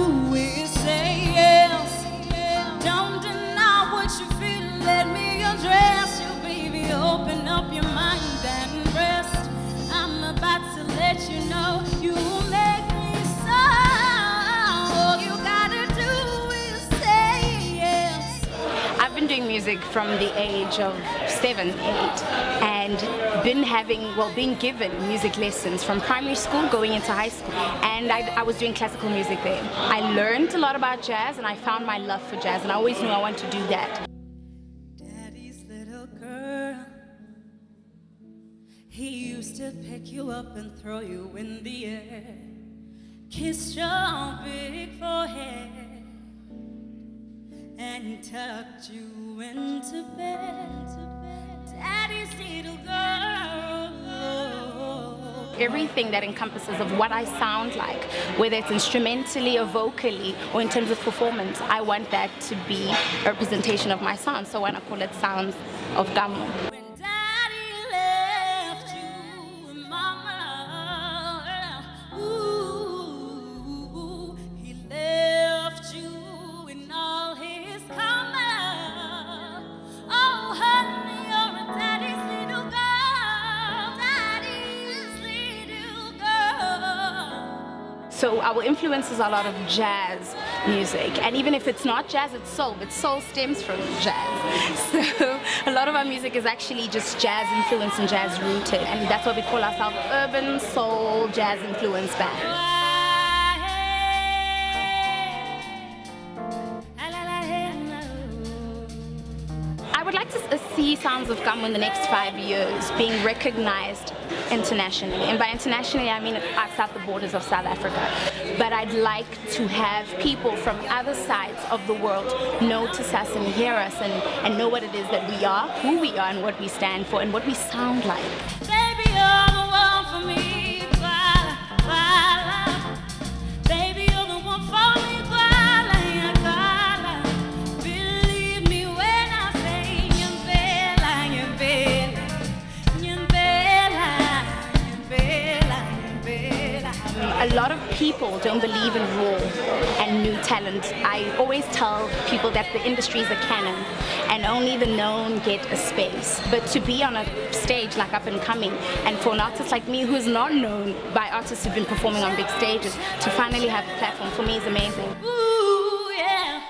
do is say yes. Don't deny what you feel, let me address you, baby. Open up your mind and rest. I'm about to let you know you make me so. All you gotta do is say yes. I've been doing music from the age of 7, 8, and being given music lessons from primary school going into high school, and I was doing classical music there. I learned a lot about jazz, and I found my love for jazz, and I always knew I wanted to do that. Daddy's little girl, he used to pick you up and throw you in the air, kiss your big forehead, and he tucked you into bed. Daddy's little girl. Everything that encompasses of what I sound like, whether it's instrumentally or vocally or in terms of performance, I want that to be a representation of my sound. So when I call it Sounds of Kamo. When Daddy left you, mama, ooh, he left you in all his coming. Oh, honey, you're a daddy's little girl, daddy's little girl. So our influence is a lot of jazz music, and even if it's not jazz, it's soul, but soul stems from jazz. So a lot of our music is actually just jazz influenced and jazz rooted, and that's why we call ourselves urban soul jazz influenced band. I would like to see Sounds of Kamo in the next 5 years being recognized internationally. And by internationally, I mean outside the borders of South Africa. But I'd like to have people from other sides of the world notice us and hear us and know what it is that we are, who we are, and what we stand for, and what we sound like. Baby, you're the one for me. Baby, you're the one for me. Believe me when I say a lot of people don't believe in raw and new talent. I always tell people that the industry is a cannon and only the known get a space. But to be on a stage like Up and Coming, and for an artist like me who's not known by artists who've been performing on big stages, to finally have a platform, for me is amazing. Ooh, yeah.